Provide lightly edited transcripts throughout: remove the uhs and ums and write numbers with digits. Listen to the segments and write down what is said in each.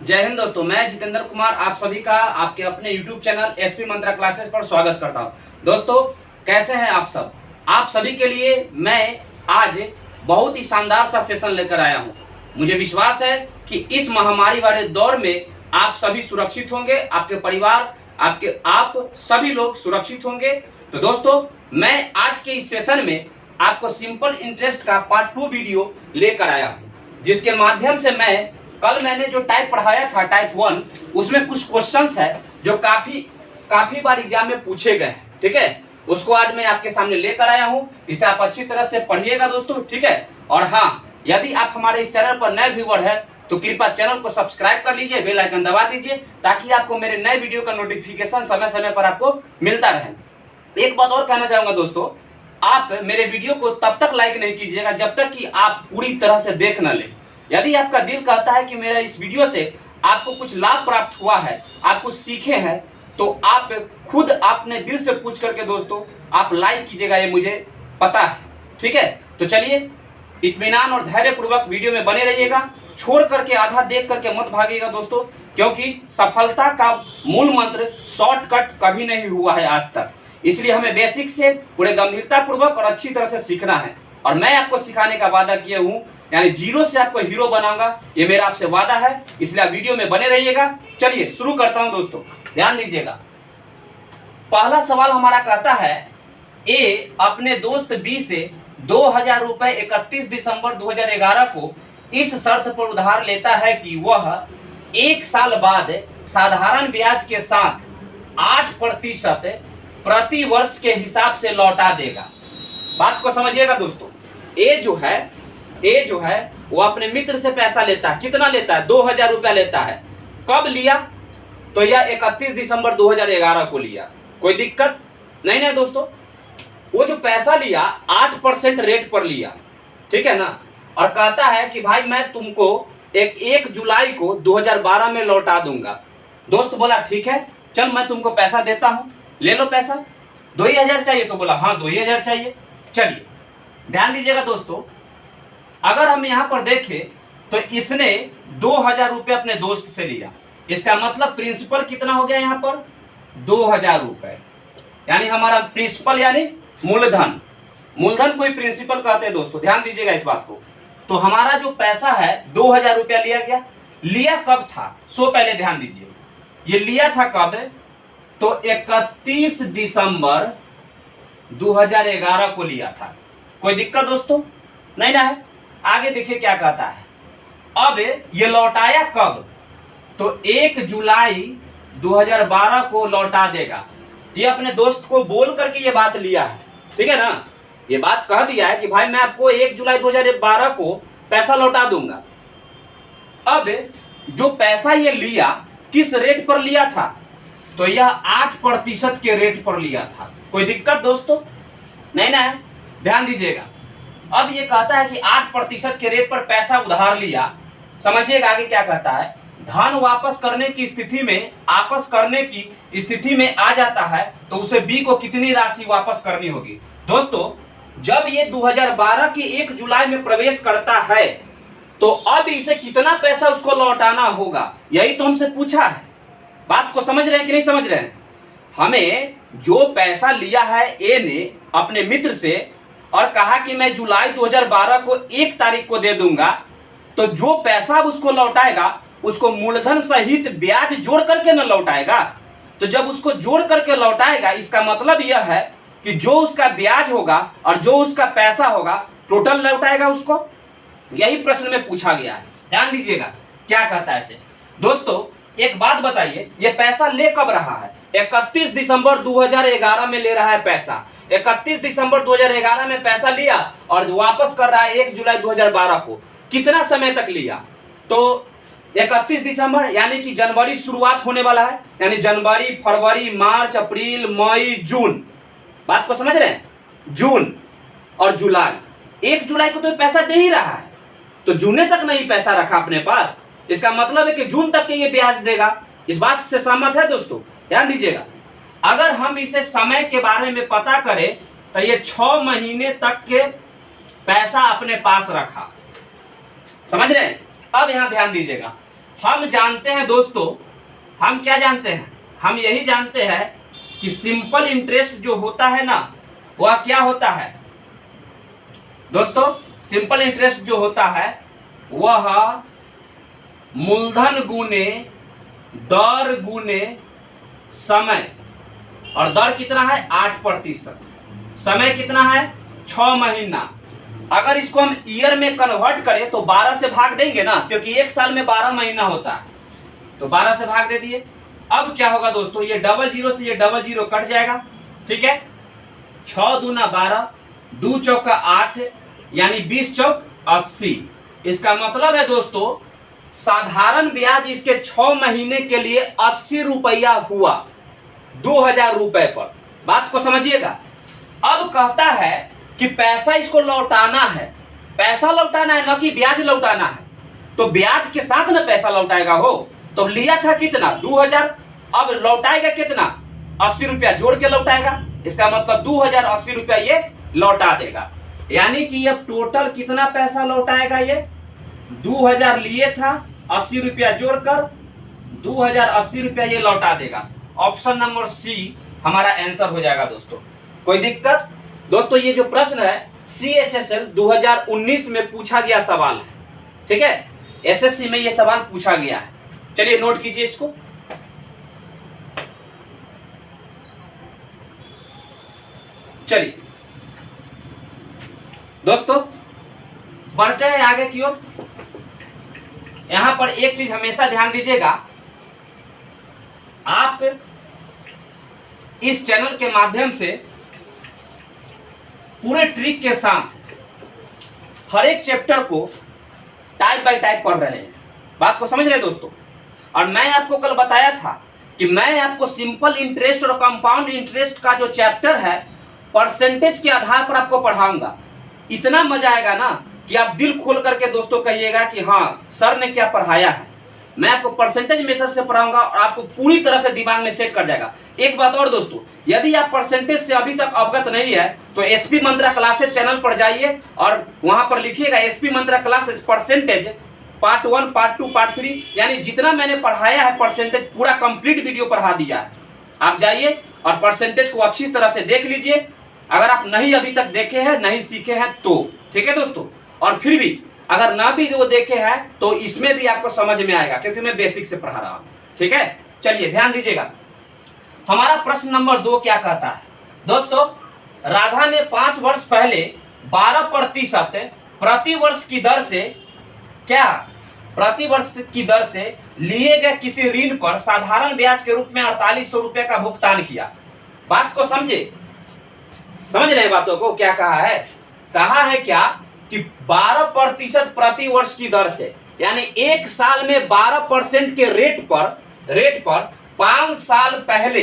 जय हिंद दोस्तों, मैं जितेंद्र कुमार आप सभी का आपके अपने YouTube चैनल एसपी मंत्रा क्लासेस पर स्वागत करता हूं। दोस्तों, कैसे हैं आप सब? आप सभी के लिए मैं आज बहुत ही शानदार सा सेशन लेकर आया हूं। मुझे विश्वास है कि इस महामारी वाले दौर में आप सभी सुरक्षित होंगे, आपके परिवार आप सभी लोग सुरक्षित होंगे। तो दोस्तों, मैं आज के इस सेशन में आपको सिंपल इंटरेस्ट का पार्ट 2 वीडियो लेकर आया हूँ, जिसके माध्यम से कल मैंने जो टाइप पढ़ाया था टाइप 1, उसमें कुछ क्वेश्चंस है जो काफी बार एग्जाम में पूछे गए हैं। ठीक है, उसको आज मैं आपके सामने लेकर आया हूं। इसे आप अच्छी तरह से पढ़िएगा दोस्तों। ठीक है, और हाँ, यदि आप हमारे इस चैनल पर नए व्यूअर हैं तो कृपया चैनल को सब्सक्राइब कर लीजिए, बेल आइकन दबा दीजिए, ताकि आपको मेरे नए वीडियो का नोटिफिकेशन समय समय पर आपको मिलता रहे। एक बात और कहना चाहूंगा दोस्तों, आप मेरे वीडियो को तब तक लाइक नहीं कीजिएगा जब तक कि आप पूरी तरह से देख न लें। यदि आपका दिल कहता है कि मेरा इस वीडियो से आपको कुछ लाभ प्राप्त हुआ है, आप कुछ सीखे हैं, तो आप खुद अपने दिल से पूछ करके दोस्तों आप लाइक कीजिएगा, ये मुझे पता है। ठीक है, तो चलिए इत्मीनान और धैर्यपूर्वक वीडियो में बने रहिएगा। छोड़ करके आधा देख करके मत भागिएगा दोस्तों, क्योंकि सफलता का मूल मंत्र शॉर्टकट कभी नहीं हुआ है आज तक। इसलिए हमें बेसिक से पूरे गंभीरता पूर्वक और अच्छी तरह से सीखना है, और मैं आपको सिखाने का वादा किया हूँ, यानी जीरो से आपको हीरो बनाऊंगा, ये मेरा आपसे वादा है। इसलिए आप वीडियो में बने रहिएगा। चलिए शुरू करता हूं दोस्तों, ध्यान दीजिएगा। पहला सवाल हमारा कहता है, ए अपने दोस्त बी से 2000 रुपए 31 दिसंबर 2011 को इस शर्त पर उधार लेता है कि वह 1 साल बाद साधारण ब्याज के साथ 8% प्रति वर्ष के हिसाब से लौटा देगा। बात को समझिएगा दोस्तों। ए जो है वो अपने मित्र से पैसा लेता है। कितना लेता है? 2000 रुपया लेता है। कब लिया? तो यह 31 दिसंबर 2011 को लिया। कोई दिक्कत नहीं दोस्तों। वो जो पैसा लिया 8% रेट पर लिया, ठीक है ना, और कहता है कि भाई मैं तुमको 1 जुलाई को 2012 में लौटा दूंगा। दोस्त बोला ठीक है, चल मैं तुमको पैसा देता हूं, ले लो पैसा। 2000 चाहिए? तो बोला हाँ 2000 चाहिए। चलिए ध्यान दीजिएगा दोस्तों, अगर हम यहां पर देखें तो इसने 2000 रुपये अपने दोस्त से लिया। इसका मतलब प्रिंसिपल कितना हो गया यहां पर? 2000 रुपए, यानी हमारा प्रिंसिपल यानी मूलधन कोई प्रिंसिपल कहते हैं दोस्तों, ध्यान दीजिएगा इस बात को। तो हमारा जो पैसा है 2000 रुपया लिया गया। लिया कब था? सो पहले ध्यान दीजिए, ये लिया था कब? तो 31 दिसंबर 2011 को लिया था। कोई दिक्कत दोस्तों नहीं ना है? आगे देखिए क्या कहता है। अब ये लौटाया कब? तो 1 जुलाई 2012 को लौटा देगा। ये अपने दोस्त को बोल करके ये बात लिया है, ठीक है ना। ये बात कह दिया है कि भाई मैं आपको 1 जुलाई 2012 को पैसा लौटा दूंगा। अब जो पैसा ये लिया किस रेट पर लिया था? तो यह 8% के रेट पर लिया था। कोई दिक्कत दोस्तों नहीं ना है? ध्यान दीजिएगा। अब ये कहता है कि 8% के रेट पर पैसा उधार लिया। समझिएगा आगे क्या कहता है। धन वापस करने की स्थिति में आ जाता है तो उसे बी को कितनी राशि वापस करनी होगी? दोस्तों, जब ये 2012 की 1 जुलाई में प्रवेश करता है तो अब इसे कितना पैसा उसको लौटाना होगा, यही तो हमसे पूछा है। बात को समझ रहे हैं कि नहीं समझ रहे हैं? हमें जो पैसा लिया है ए ने अपने मित्र से और कहा कि मैं जुलाई 2012 को 1 तारीख को दे दूंगा, तो जो पैसा उसको लौटाएगा उसको मूलधन सहित ब्याज जोड़ करके न लौटाएगा। तो जब उसको जोड़ करके लौटाएगा, इसका मतलब यह है कि जो उसका ब्याज होगा और जो उसका पैसा होगा टोटल लौटाएगा उसको। यही प्रश्न में पूछा गया है। ध्यान दीजिएगा क्या कहता है इसे। दोस्तों एक बात बताइए, ये पैसा ले कब रहा है? 31 दिसंबर 2011 में ले रहा है पैसा। 31 दिसंबर 2011 में पैसा लिया और वापस कर रहा है 1 जुलाई 2012 को। कितना समय तक लिया? तो 31 दिसंबर यानी कि जनवरी शुरुआत होने वाला है, यानी जनवरी, फरवरी, मार्च, अप्रैल, मई, जून। बात को समझ रहे हैं? जून और जुलाई। 1 जुलाई को तो पैसा दे ही रहा है, तो जून तक नहीं पैसा रखा अपने पास। इसका मतलब है कि जून तक के ये ब्याज देगा। इस बात से सहमत है दोस्तों? ध्यान दीजिएगा। अगर हम इसे समय के बारे में पता करें तो ये 6 महीने तक के पैसा अपने पास रखा। समझ रहे हैं? अब यहां ध्यान दीजिएगा, हम जानते हैं दोस्तों, हम क्या जानते हैं, हम यही जानते हैं कि सिंपल इंटरेस्ट जो होता है ना, वह क्या होता है दोस्तों। सिंपल इंटरेस्ट जो होता है वह मूलधन गुने दर गुने समय, और दर कितना है 8%, समय कितना है 6 महीना। अगर इसको हम ईयर में कन्वर्ट करें तो 12 से भाग देंगे ना, क्योंकि एक साल में 12 महीना होता है, तो 12 से भाग दे दिए। अब क्या होगा दोस्तों, ये डबल जीरो से ये डबल जीरो कट जाएगा, ठीक है। 6 दूना 12, 2 चौका 8, यानी 20 चौक 80। इसका मतलब है दोस्तों साधारण ब्याज इसके 6 महीने के लिए 80 रुपया हुआ 2000 रुपए पर। बात को समझिएगा। अब कहता है कि पैसा इसको लौटाना है, पैसा लौटाना है न कि ब्याज लौटाना है। तो ब्याज के साथ ना पैसा लौटाएगा हो, तो लिया था कितना 2000, अब लौटाएगा कितना 80 रुपया जोड़ के लौटाएगा। इसका मतलब 2080 रुपया ये लौटा देगा, यानी कि अब टोटल कितना पैसा लौटाएगा ये 2000 लिए था, 80 रुपया जोड़कर 2080 रुपया ये लौटा देगा। ऑप्शन नंबर सी हमारा आंसर हो जाएगा दोस्तों। कोई दिक्कत दोस्तों? ये जो प्रश्न है CHSL 2019 में पूछा गया सवाल है, ठीक है। SSC में ये सवाल पूछा गया है। चलिए नोट कीजिए इसको। चलिए दोस्तों बढ़ते हैं आगे की ओर। यहां पर एक चीज हमेशा ध्यान दीजिएगा, आप इस चैनल के माध्यम से पूरे ट्रिक के साथ हर एक चैप्टर को टाइप बाय टाइप पढ़ रहे हैं। बात को समझ रहे हैं दोस्तों? और मैं आपको कल बताया था कि मैं आपको सिंपल इंटरेस्ट और कंपाउंड इंटरेस्ट का जो चैप्टर है परसेंटेज के आधार पर आपको पढ़ाऊंगा। इतना मजा आएगा ना कि आप दिल खोल करके दोस्तों कहिएगा कि हाँ सर ने क्या पढ़ाया है। मैं आपको परसेंटेज मेथड से पढ़ाऊंगा और आपको पूरी तरह से दिमाग में सेट कर जाएगा। एक बात और दोस्तों, यदि आप परसेंटेज से अभी तक अवगत नहीं है तो SP मंत्रा क्लासेस चैनल पर जाइए और वहां पर लिखिएगा SP Mantra classes percentage part 1, part 2, part 3, यानी जितना मैंने पढ़ाया है परसेंटेज पूरा कंप्लीट वीडियो पढ़ा दिया है। आप जाइए और परसेंटेज को अच्छी तरह से देख लीजिए, अगर आप नहीं अभी तक देखे हैं, नहीं सीखे हैं तो, ठीक है दोस्तों। और फिर भी अगर ना भी वो देखे हैं तो इसमें भी आपको समझ में आएगा, क्योंकि मैं बेसिक से पढ़ा रहा हूं, ठीक है। चलिए ध्यान दीजिएगा। हमारा प्रश्न नंबर 2 क्या कहता है दोस्तों, राधा ने 5 वर्ष पहले 12% प्रति वर्ष की दर से क्या प्रति वर्ष की दर से लिए गए किसी ऋण पर साधारण ब्याज के रूप में 4800 रुपये का भुगतान किया। बात को समझे, समझ रहे बातों को? क्या कहा है? कहा है क्या कि 12% प्रति वर्ष की दर से, यानी एक साल में 12% के रेट पर 5 साल पहले,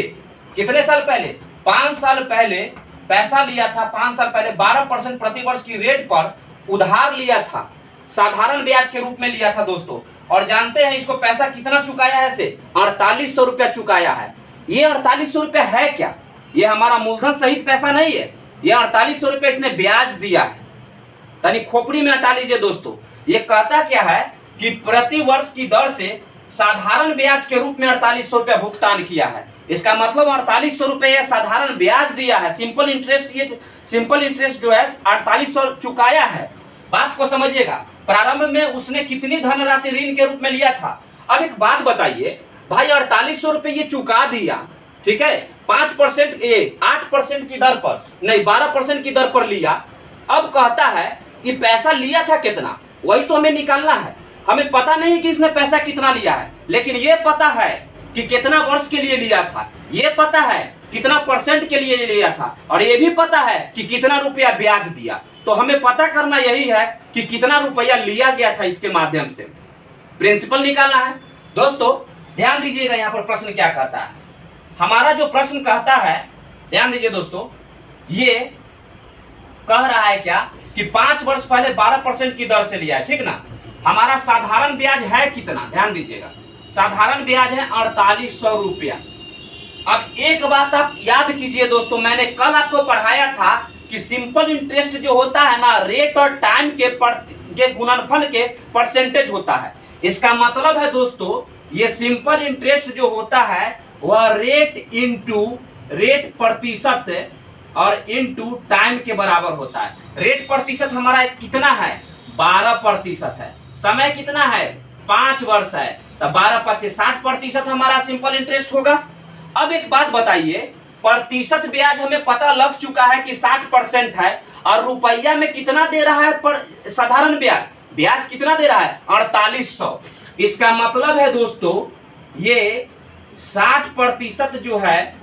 कितने साल पहले 5 साल पहले पैसा लिया था, 5 साल पहले 12% प्रति वर्ष की रेट पर उधार लिया था, साधारण ब्याज के रूप में लिया था दोस्तों। और जानते हैं इसको पैसा कितना चुकाया है? से 4800 रुपया चुकाया है। ये 4800 रुपया है क्या? ये हमारा मूलधन सहित पैसा नहीं है, ये 4800 रुपये इसने ब्याज दिया है। तनी खोपड़ी में हटा लीजिए दोस्तों। ये कहता क्या है कि प्रति वर्ष की दर से साधारण ब्याज के रूप में 4800 रुपया भुगतान किया है। इसका मतलब 4800 रुपये साधारण ब्याज दिया है, सिंपल इंटरेस्ट, ये सिंपल इंटरेस्ट जो है 4800 चुकाया है। बात को समझिएगा। प्रारंभ में उसने कितनी धनराशि ऋण के रूप में लिया था? अब एक बात बताइए भाई, 4800 रुपये ये चुका दिया, ठीक है, 5% 8% की दर पर नहीं 12% की दर पर लिया। अब कहता है ये पैसा लिया था कितना, वही तो हमें निकालना है। हमें पता नहीं कि इसने पैसा कितना लिया है, लेकिन ये पता है कि कितना वर्ष के लिए लिया था, ये पता है कितना परसेंट के लिए लिया था, और ये भी पता है कि कितना रुपया ब्याज दिया। तो हमें पता करना यही है कि कितना रुपया लिया गया था, इसके माध्यम से प्रिंसिपल निकालना है। दोस्तों ध्यान दीजिएगा, यहाँ पर प्रश्न क्या कहता है। हमारा जो प्रश्न कहता है, ध्यान दीजिए दोस्तों, ये कह रहा है क्या कि 5 वर्ष पहले 12% की दर से लिया है, ठीक ना। हमारा साधारण ब्याज है कितना, ध्यान दीजिएगा, साधारण ब्याज है 4800 रुपया। अब एक बात आप याद कीजिए दोस्तों, मैंने कल आपको पढ़ाया था कि सिंपल इंटरेस्ट जो होता है ना, रेट और टाइम के गुणनफल के परसेंटेज होता है। इसका मतलब है दोस्तों ये सिंपल इंटरेस्ट जो होता है वह रेट प्रतिशत और इंटू टाइम के बराबर होता है। रेट प्रतिशत हमारा कितना है 12% है, समय कितना है 5 वर्ष है, तो 12 × 60% हमारा सिंपल इंटरेस्ट होगा। अब एक बात बताइए, प्रतिशत ब्याज हमें पता लग चुका है कि 60% है, और रुपया में कितना दे रहा है पर साधारण ब्याज कितना दे रहा है 4800। इसका मतलब है दोस्तों ये 60% जो है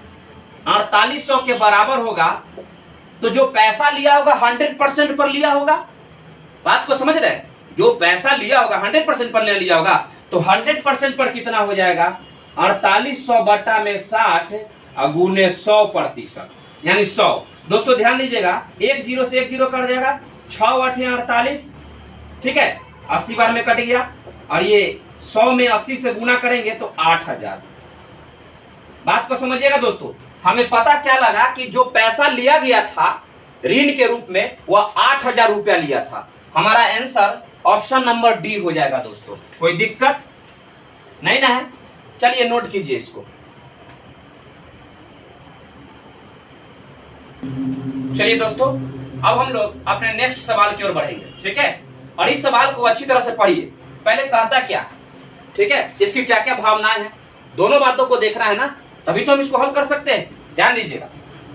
4800 के बराबर होगा, तो जो पैसा लिया होगा 100% पर लिया होगा। बात को समझ रहे हैं, जो पैसा लिया होगा 100% पर लिया होगा, तो 100% पर कितना हो जाएगा 4800 बटा में 60 गुने 100%, यानी 100। दोस्तों ध्यान दीजिएगा, 1 0 से 1 0 कट जाएगा, 6 8 48, ठीक है, 80 बार में कट गया, और ये 100 में 80 से गुना करेंगे तो 8000। बात को समझिएगा दोस्तों, हमें पता क्या लगा कि जो पैसा लिया गया था ऋण के रूप में वह 8000 रुपया लिया था। हमारा आंसर ऑप्शन नंबर डी हो जाएगा दोस्तों। कोई दिक्कत नहीं ना है? चलिए नोट कीजिए इसको। चलिए दोस्तों, अब हम लोग अपने नेक्स्ट सवाल की ओर बढ़ेंगे, ठीक है। और इस सवाल को अच्छी तरह से पढ़िए। पहले कहता क्या, ठीक है, इसकी क्या क्या भावनाएं हैं, दोनों बातों को देखना है ना, तभी तो हम इसको हल कर सकते हैं। ध्यान दीजिएगा,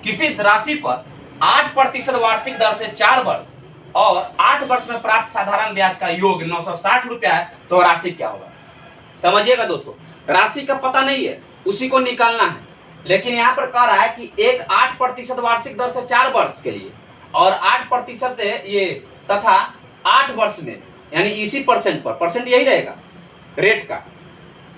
किसी राशि पर 8% वार्षिक दर से 4 वर्ष और 8 वर्ष में प्राप्त साधारण ब्याज का योग 960 रुपया है, तो राशि क्या होगा। समझिएगा दोस्तों, राशि का पता नहीं है, उसी को निकालना है। लेकिन यहाँ पर कह रहा है कि एक 8% वार्षिक दर से 4 वर्ष के लिए और 8% ये तथा 8 वर्ष में, यानी इसी परसेंट पर, परसेंट यही रहेगा रेट का,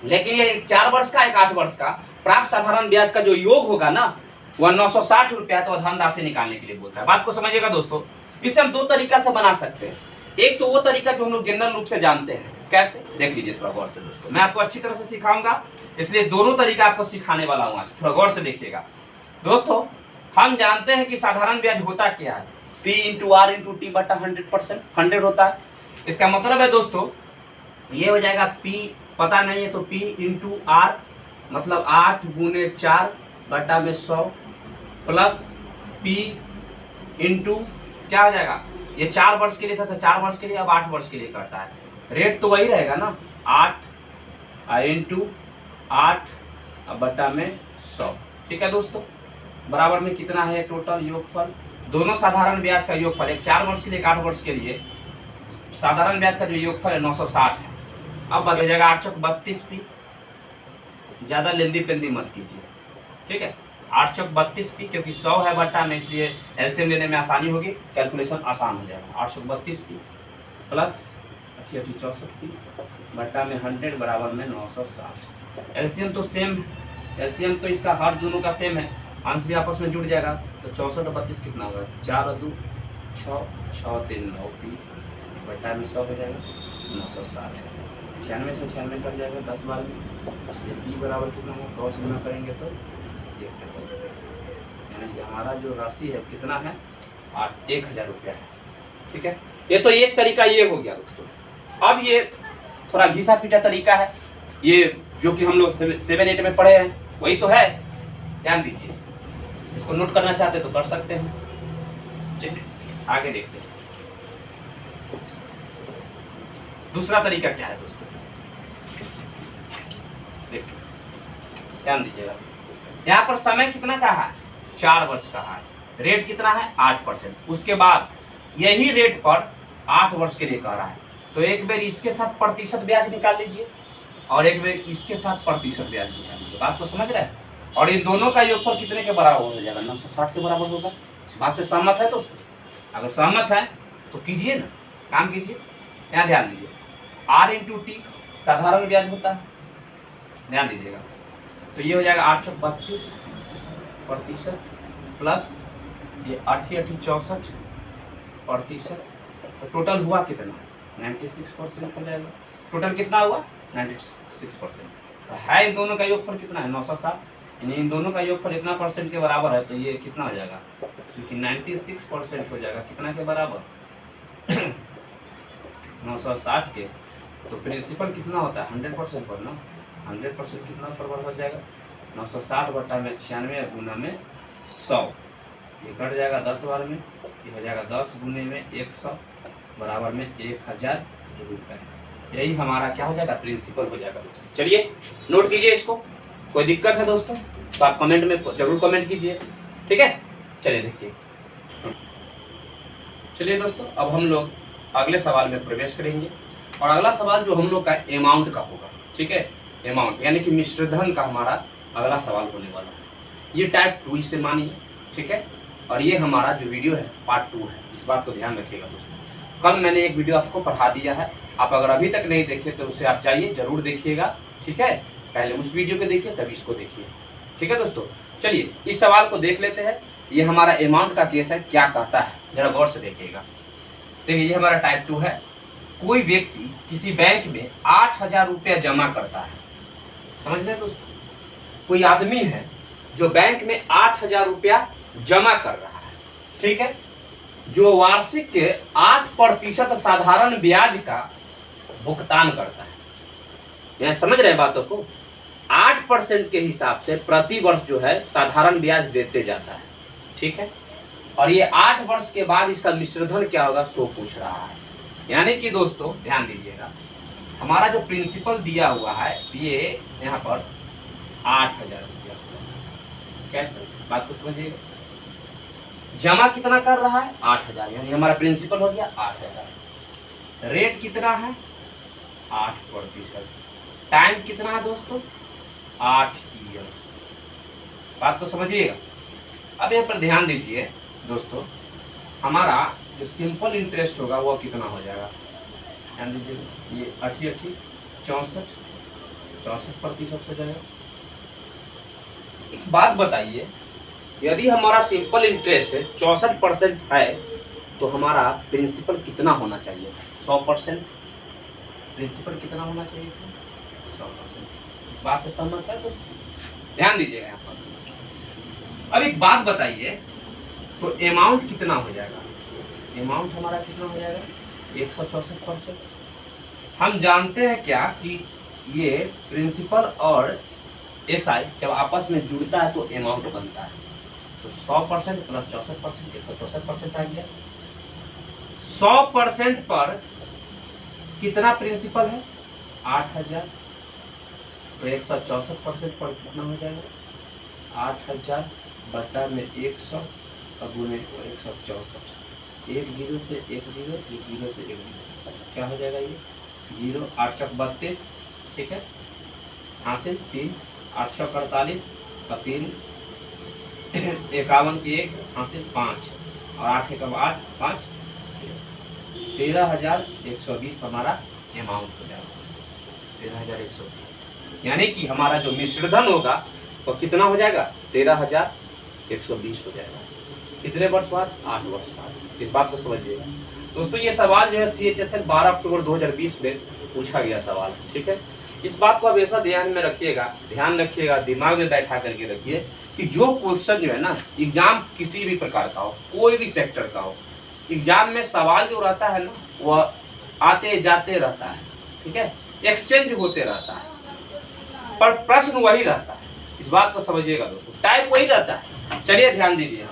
लेकिन ये 4 वर्ष का एक 8 वर्ष का प्राप्त साधारण ब्याज का जो योग होगा ना वह 960 रुपया, तो धनराशि निकालने के लिए बोलता है। बात को समझिएगा दोस्तों, इसे हम 2 तरीका से बना सकते हैं। एक तो वो तरीका जो हम लोग जनरल रूप से जानते हैं, कैसे, देख लीजिए थोड़ा गौर से दोस्तों, मैं आपको अच्छी तरह से सिखाऊंगा, इसलिए दोनों तरीका आपको सिखाने वाला हूँ आज, थोड़ा गौर से देखिएगा दोस्तों। हम जानते हैं कि साधारण ब्याज होता क्या है, P × R × T बटा 100%, 100 होता है। इसका मतलब है दोस्तों ये हो जाएगा P, पता नहीं है तो P × R मतलब 8 गुने 4 बटा में 100 प्लस P इंटू क्या हो जाएगा, ये 4 वर्ष के लिए था तो 4 वर्ष के लिए, अब 8 वर्ष के लिए करता है। रेट तो वही रहेगा ना, 8 इंटू 8 बटा में 100, ठीक है दोस्तों। बराबर में कितना है टोटल योगफल, दोनों साधारण ब्याज का योगफल, एक 4 वर्ष के लिए, एक 8 वर्ष के लिए, साधारण ब्याज का जो योगफल है 960 है। अब हो जाएगा 8 चौक 32P, ज़्यादा लेंदी पेंदी मत कीजिए, ठीक है। 8 चौक 32P, क्योंकि 100 है बटा में, इसलिए एलसीएम लेने में आसानी होगी, कैलकुलेशन आसान हो जाएगा। 8 चौक 32P प्लस 88 64P बटा में 100 बराबर में 960। एलसीएम तो सेम, एलसीएम तो इसका हर दोनों का सेम है, अंश भी आपस में जुड़ जाएगा, तो 64 और 32 कितना होगा, 4 और 2 6, 6 3 9P बटा में 100 हो जाएगा 960। 96 से 96 कट जाएगा 10 बार में, इसलिए P बराबर कितना है, क्रॉस गुना करेंगे तो यानी कि हमारा जो राशि है कितना है 1000 रुपया है, ठीक है। ये तो एक तरीका ये हो गया दोस्तों। अब ये थोड़ा घिसा पीटा तरीका है, ये जो कि हम लोग 7 8 में पढ़े हैं वही तो है, ध्यान दीजिए। इसको नोट करना चाहते तो कर सकते हैं, ठीक। आगे देखते हैं दूसरा तरीका क्या है दोस्तों, देखिए ध्यान दीजिएगा। यहाँ पर समय कितना का है 4 वर्ष का है, रेट कितना है 8%, उसके बाद यही रेट पर 8 वर्ष के लिए कह रहा है, तो एक बार इसके साथ प्रतिशत ब्याज निकाल लीजिए और एक बार इसके साथ प्रतिशत ब्याज निकाल लीजिए। बात को समझ रहे हैं। और इन दोनों का योगफल कितने के बराबर हो जाएगा, 960 के बराबर होगा। इस बात से सहमत है दोस्तों? अगर सहमत है तो कीजिए ना, काम कीजिए। यहाँ ध्यान दीजिए, R × T साधारण ब्याज होता है, ध्यान दीजिएगा। तो ये हो जाएगा 8 चौक 32% प्लस ये 88 64%, तो टोटल हुआ कितना 96% हो जाएगा। टोटल कितना हुआ 96%। तो है इन दोनों का योगफल कितना है 960, यानी इन दोनों का योगफल इतना परसेंट के बराबर है, तो ये कितना हो जाएगा, क्योंकि 96% हो जाएगा कितना के बराबर 960 के, तो प्रिंसिपल कितना होता है 100% पर ना, 100% कितना पर हो जाएगा 960 बटा में 96 गुना में 100, ये कट जाएगा 10 बार में, ये हो जाएगा 10 गुने में 100 बराबर में 1000 रुपये। यही हमारा क्या हो जाएगा प्रिंसिपल हो जाएगा दोस्तों। चलिए नोट कीजिए इसको, कोई दिक्कत है दोस्तों तो आप कमेंट में जरूर कमेंट कीजिए, ठीक है। चलिए देखिए, चलिए दोस्तों अब हम लोग अगले सवाल में प्रवेश करेंगे और अगला सवाल जो हम लोग का अमाउंट का होगा, ठीक है। अमाउंट यानी कि मिश्रधन का हमारा अगला सवाल होने वाला है। ये टाइप 2 इसे मानिए, ठीक है। और ये हमारा जो वीडियो है पार्ट 2 है, इस बात को ध्यान रखिएगा दोस्तों। कल मैंने एक वीडियो आपको पढ़ा दिया है, आप अगर अभी तक नहीं देखे तो उसे आप जाइए जरूर देखिएगा, ठीक है। पहले उस वीडियो को देखिए तभी इसको देखिए, ठीक है दोस्तों। चलिए इस सवाल को देख लेते हैं। ये हमारा अमाउंट का केस है, क्या कहता है जरा गौर से देखिएगा। देखिए ये हमारा टाइप 2 है। कोई व्यक्ति किसी बैंक में 8000 रुपया जमा करता है, समझ रहे दोस्तों। कोई आदमी है जो बैंक में 8000 रुपया जमा कर रहा है, ठीक है, जो वार्षिक के 8% साधारण ब्याज का भुगतान करता है। यह समझ रहे बातों को, 8% के हिसाब से प्रति वर्ष जो है साधारण ब्याज देते जाता है, ठीक है। और ये 8 वर्ष के बाद इसका मिश्रधन क्या होगा सो पूछ रहा है। यानी कि दोस्तों ध्यान दीजिएगा, हमारा जो प्रिंसिपल दिया हुआ है ये यहाँ पर 8000 रुपया, कैसे बात को समझिएगा। जमा कितना कर रहा है 8000, यानी हमारा प्रिंसिपल हो गया 8000। रेट कितना है 8%। टाइम कितना है दोस्तों 8 ईयर्स। बात को समझिएगा। अब यहाँ पर ध्यान दीजिए दोस्तों, हमारा जो सिंपल इंटरेस्ट होगा वो कितना हो जाएगा, ध्यान दीजिए। ये 8 64% हो जाएगा। एक बात बताइए, यदि हमारा सिंपल इंटरेस्ट 64% है तो हमारा प्रिंसिपल कितना होना चाहिए 100%। प्रिंसिपल कितना होना चाहिए 100%। इस बात से सहमत है दोस्तों, ध्यान दीजिएगा यहाँ पर। अब एक बात बताइए, तो अमाउंट कितना हो जाएगा। अमाउंट हमारा कितना हो जाएगा 164%। हम जानते हैं क्या कि ये प्रिंसिपल और एसआई जब आपस में जुड़ता है तो अमाउंट बनता है। तो 100% प्लस 64% 164% आ गया। 100% पर कितना प्रिंसिपल है 8000, तो 164% पर कितना हो जाएगा 8000 बटा में 100 और गुने 164। 1 0 से 1 0, 1 0 से 1 0, क्या हो जाएगा ये 0 8 चौक 32, ठीक है। हासिल 3 8 चौक 48 और 3 51 की 1 हासिल 5 और 8 1 8 5 13,120 हमारा अमाउंट हो जाएगा 13,120। यानी कि हमारा जो मिश्रधन होगा वो कितना हो जाएगा 13,120 हो जाएगा। कितने वर्ष बाद 8 वर्ष बाद। इस बात को समझिएगा दोस्तों। ये सवाल जो है CHSL 12 अक्टूबर 2020 में पूछा गया सवाल, ठीक है। इस बात को हमेशा ध्यान में रखिएगा, ध्यान रखिएगा, दिमाग में बैठा करके रखिए कि जो क्वेश्चन जो है ना एग्जाम किसी भी प्रकार का हो, कोई भी सेक्टर का हो, एग्जाम में सवाल जो रहता है ना वह आते जाते रहता है, ठीक है, एक्सचेंज होते रहता है, पर प्रश्न वही रहता है। इस बात को समझिएगा दोस्तों, टाइप वही रहता है। चलिए ध्यान दीजिए।